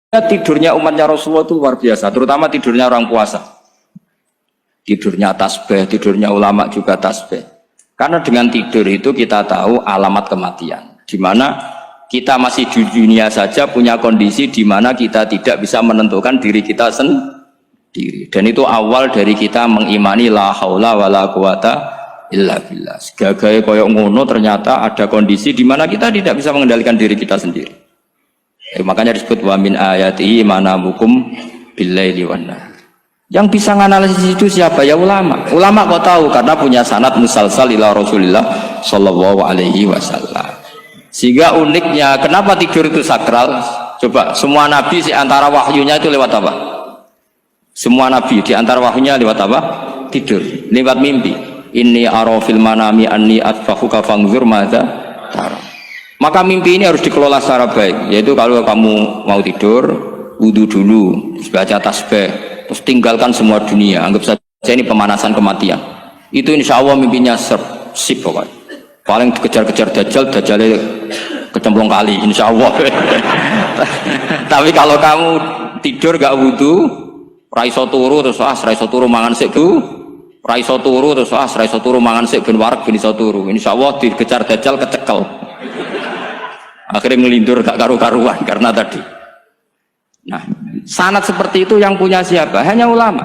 tidurnya umatnya Rasulullah itu luar biasa, terutama tidurnya orang puasa. Tidurnya tasbih, tidurnya ulama juga tasbih. Karena dengan tidur itu kita tahu alamat kematian. Di mana kita masih di dunia saja punya kondisi di mana kita tidak bisa menentukan diri kita sendiri. Dan itu awal dari kita mengimani la haula wala quwata illa billah. Segagai koyok ngono ternyata ada kondisi di mana kita tidak bisa mengendalikan diri kita sendiri. Makanya disebut wa min ayatihi manamukum billaili wan nahar. Yang bisa menganalisis itu siapa? Ya ulama. Ulama kok tahu karena punya sanad musalsal ila Rasulillah sallallahu alaihi wasallam. Sehingga uniknya kenapa tidur itu sakral? Coba semua nabi di antara wahyunya itu lewat apa? Semua nabi di antara wahyunya lewat apa? Tidur, lewat mimpi. Inni ara fil manami anni atfahuka fanzur madza tara. Maka mimpi ini harus dikelola secara baik, yaitu kalau kamu mau tidur, wudu dulu, baca tasbih, terus tinggalkan semua dunia, anggap saja ini pemanasan kematian. Itu insya Allah mimpinya sip pokoknya. Paling dikejar-kejar Dajjalnya kecemplung kali, insya Allah. Tapi kalau kamu tidur gak wudu, raiso turu terus raiso turu mangan sik bu, raiso turu terus raiso turu mangan sik ben warak ben iso turu. Insya Allah dikejar Dajjal kecekel. Akhirnya ngelindur gak karu-karuan karena tadi. Nah, sanad seperti itu yang punya siapa? Hanya ulama.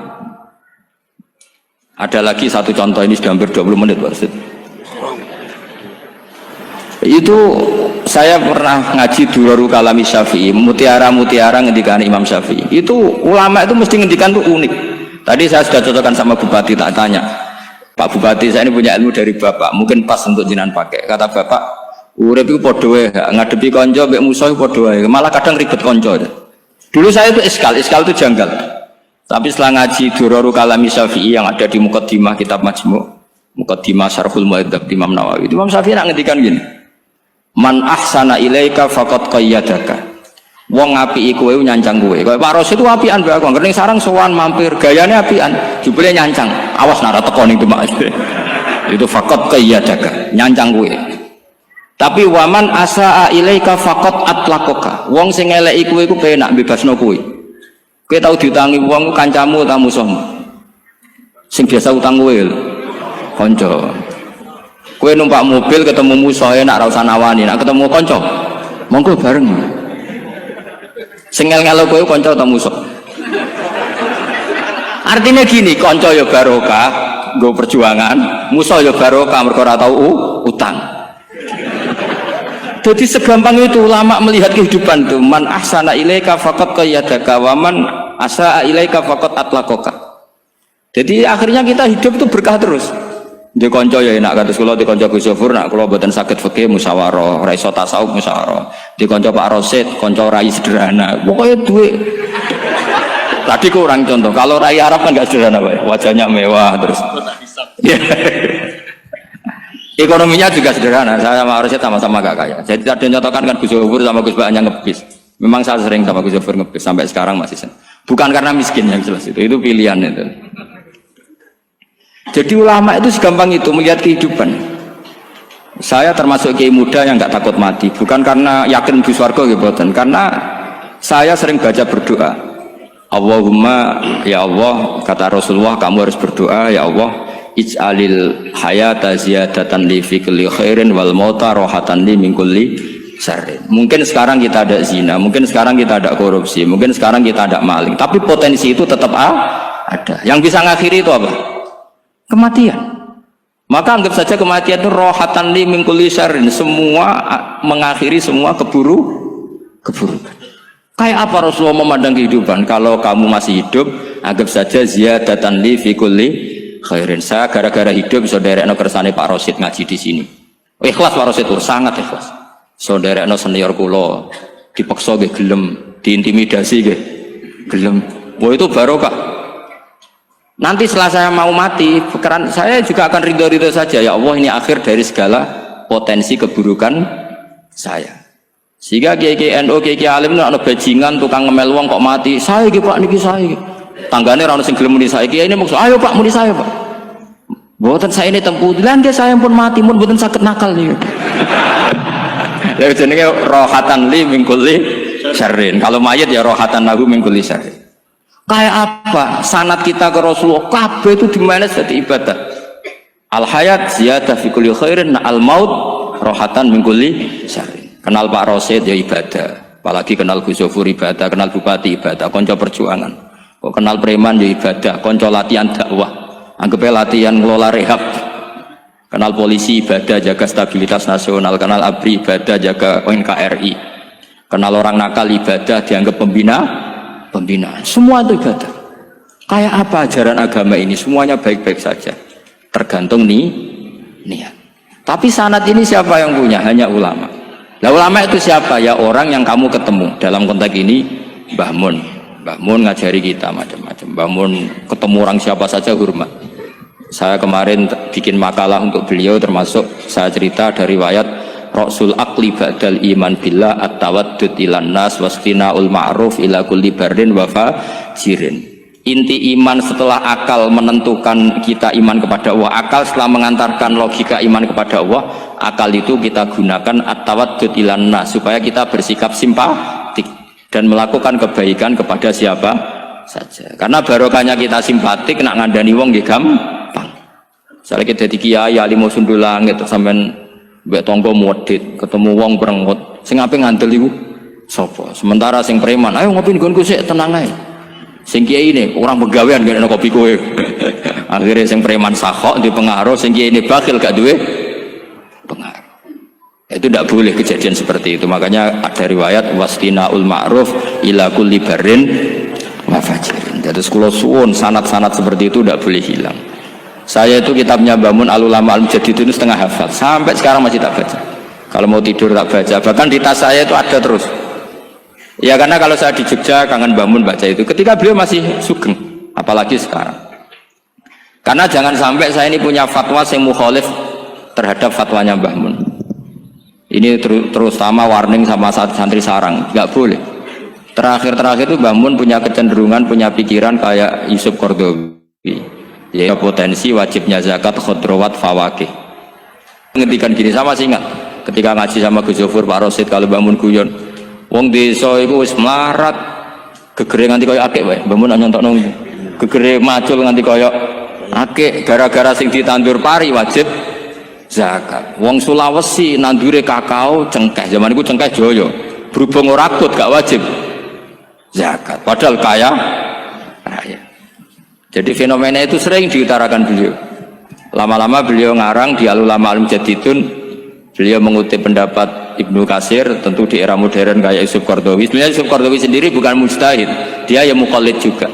Ada lagi satu contoh, ini sudah hampir 20 menit Pak Ustaz. Itu saya pernah ngaji Durarul Kalami Syafi'i, mutiara-mutiara ngendikan Imam Syafi'i. Itu ulama itu mesti ngendikan itu unik. Tadi saya sudah cocokkan sama Bupati, tak tanya, Pak Bupati saya ini punya ilmu dari Bapak, mungkin pas untuk jinan pakai. Kata Bapak, urip iku padha wae, ngadepi kanca mbek musuh padha wae, malah kadang ribet kanca. Dulu saya itu iskal itu janggal. Tapi setelah ngaji Durarul Kalami Syafi'i yang ada di Muqaddimah kitab Majmu', Muqaddimah Syarhul Mu'adzab Imam Nawawi. Imam Syafi'i nak ngendikan gini. Man ahsana ilaika faqad qayyadaka. Wong apiki kowe nyancang kowe. Kaya Pak Ros itu apian mbak aku. Ngerti sarang sowan mampir, gayane apian, jebule nyancang. Awas nara teko ning Demak. Itu faqad qayyadaka, nyancang kowe. Tapi waman asaa ilaika faqat atlaqaka. Wong sing eleki kowe iku penak bebasno kowe. Kowe tau diutangi wong kancamu ta musuhmu? Sing biasa utang kowe lho. Kanca. Kowe numpak mobil ketemu musuh enak ra usah nawani, nek ketemu kanca monggo bareng. Sing ngel-ngelo kowe kanca ta musuh? Artinya gini, kanca ya barokah, nggo perjuangan, musuh ya barokah mergo ora tau utang. Jadi segampang itu ulama melihat kehidupan tuh. Man ahsana ilaika faqad qayyadaka wa man asaa ilaika faqad atlaqaka. Jadi akhirnya kita hidup itu berkah terus. Di konco ya enak kados kula di konco Gus Zofur nak kula mboten saged fikih musyawarah, ra iso tasawuf musyawarah. Di konco Pak Rosid, konco rai sederhana. Pokoknya duit. Tadi kurang contoh. Kalau rai Arab kan enggak sederhana, Pak. Wajahnya mewah terus. Ekonominya juga sederhana. Saya sama Rosid sama-sama gak kaya. Jadi tadi nyontohkan kan Gus Zofur sama Gus Baknya ngebis. Memang saya sering sama Gus Zofur ngebis sampai sekarang masih sering. Bukan karena miskin yang jelas itu pilihan itu. Jadi ulama itu segampang itu melihat kehidupan. Saya termasuk kiai muda yang nggak takut mati, bukan karena yakin di surga gitu, karena saya sering baca berdoa. Allahumma ya Allah, kata Rasulullah, kamu harus berdoa ya Allah, ij'alil hayata ziyadatan li fi kulli khairin wal mauta rohatan li min kulli syarrin. Mungkin sekarang kita ada zina, mungkin sekarang kita ada korupsi, mungkin sekarang kita ada maling, tapi potensi itu tetap ada. Yang bisa ngakhiri itu apa? Kematian. Maka anggap saja kematian itu rohatan li min kulli syarrin, semua mengakhiri semua keburukan. Kayak apa Rasulullah memandang kehidupan? Kalau kamu masih hidup, anggap saja ziyadatan li fi kulli khairin. Saya gara-gara hidup bisa derekno kersane Pak Rosid ngaji di sini. Ikhlas Pak Rosid itu sangat ikhlas. So derekno senior kula dipaksa nggih gelem, diintimidasi nggih gelem. Wah itu barokah. Nanti setelah saya mau mati, pikiran saya juga akan ridho-ridho saja. Ya Allah, ini akhir dari segala potensi keburukan saya. Sehingga kiai-kiai NU, kiai-kiai alim itu ada bajingan, tukang ngemel wong kok mati. Saya gitu Pak, niki saya. Tanggane ra ono sing gelem muni saya. Kiai ini maksud, ayo Pak muni saya Pak. Mboten saya ini tempuh. Lan dia saya pun mati, pun mboten sakit nakal nih. Lha jenenge rohatan li min kulli syarrin. Kalau mayit ya rohatan lahu min kulli syarrin. Kayak apa sanad kita ke Rasulullah? Kabeh itu dimanage jadi ibadah. Al hayat ziyadah fi kulli khairin, al maut rohatan min kulli syarrin. Kenal Pak Rosid ya ibadah. Apalagi kenal Gus Zofur ibadah, kenal Bupati ibadah, konco perjuangan. Kok kenal preman ya ibadah, konco latihan dakwah. Anggapnya latihan ngelola rehab. Kenal polisi ibadah, jaga stabilitas nasional. Kenal ABRI ibadah, jaga NKRI. Kenal orang nakal ibadah, dianggap pembinaan. Semua itu ibadah. Kayak apa ajaran agama ini? Semuanya baik-baik saja. Tergantung niat. Tapi sanad ini siapa yang punya? Hanya ulama. Nah ulama itu siapa? Ya orang yang kamu ketemu. Dalam konteks ini Mbah Mun. Mbah Mun ngajari kita macam-macam. Mbah Mun ketemu orang siapa saja hormat. Saya kemarin bikin makalah untuk beliau, termasuk saya cerita dari riwayat Rasul Aqli ba'dal iman billah at-tawaddud ilan nas wastina'ul ma'ruf ila kulli barrin wa fajirin. Inti iman setelah akal menentukan kita iman kepada Allah, akal setelah mengantarkan logika iman kepada Allah, akal itu kita gunakan at-tawaddud ilan nas supaya kita bersikap simpatik dan melakukan kebaikan kepada siapa saja. Karena barokahnya kita simpatik nak ngandani wong nggih gampang. Misalnya kita di kiai alim sundul langit sampean mbek tangga modit ketemu wong perengut sing ape ngandel iku sapa? Sementara sing preman ayo ngopi nggonku sik tenang ae. Sing kiai ini orang begawean gak kopi kowe. Akhirnya sing preman sakhok di pengaruh, sing kiai ini bakil gak duwe pengaruh. Itu tidak boleh kejadian seperti itu. Makanya ada riwayat wastina'ul ma'ruf ila kulli barrin wa fajirin. Jadi kula suwun sanad-sanad seperti itu tidak boleh hilang. Saya itu kitabnya Mbah Mun Al-Ulama Al-Mujaddid itu setengah hafal, sampai sekarang masih tak baca. Kalau mau tidur tak baca, bahkan di tas saya itu ada terus. Ya karena kalau saya di Jogja kangen Mbah Mun baca itu, ketika beliau masih sugeng, apalagi sekarang. Karena jangan sampai saya ini punya fatwa yang mukhalif terhadap fatwanya Mbah Mun. Ini terutama warning sama santri sarang, nggak boleh. Terakhir itu Mbah Mun punya kecenderungan, punya pikiran kayak Yusuf Qaradawi. Ya potensi wajibnya zakat khodrowat fawakih. Ngendikan gini sama sih ingat ketika ngaji sama Gus Zofur Pak Rosid kalau Mbah Mun guyon wong desa iku wis melarat gegere nganti koyo akeh wae Mbah Mun nyontokno gegere macul nganti koyo akeh gara-gara sing ditandur pari wajib zakat. Wong Sulawesi nandure kakao cengkeh zaman iku cengkeh joyo berhubung ora akut gak wajib zakat padahal kaya raya. Jadi fenomena itu sering diutarakan beliau. Lama-lama beliau ngarang di Al-Ulama Al-Mujaddidun, beliau mengutip pendapat Ibnu Katsir, tentu di era modern kayak Yusuf Qaradawi. Sebenarnya Yusuf Qaradawi sendiri bukan mujtahid, dia yang muqallid juga.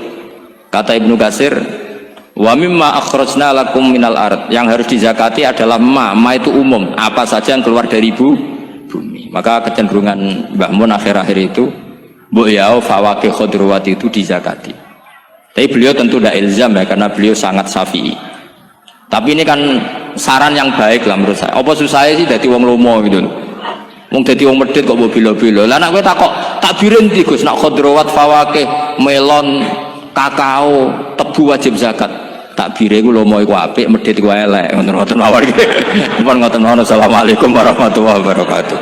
Kata Ibnu Katsir, wa mimma akhrajna lakum minal ard, yang harus dizakati adalah ma itu umum, apa saja yang keluar dari bumi. Maka kecenderungan Mbah Mun akhir-akhir itu, mbok yao fawakih khodrowat itu dizakati. Tapi beliau tentu tidak ilzam ya, karena beliau sangat syafi'i. Tapi ini kan saran yang baik lah menurut saya. Apa susah sih jadi wong lomo gitu. Wong jadi wong medit kok mbok bilo-bilo. Lah nek kowe takok takbirin ndi Gus, nak khodrowat fawakih, melon, kakao, tebu wajib zakat. Takbire iku lomo iku apik, medit iku elek. Ngoten-ngoten mawon iki. Pun ngoten. Assalamualaikum warahmatullahi wabarakatuh.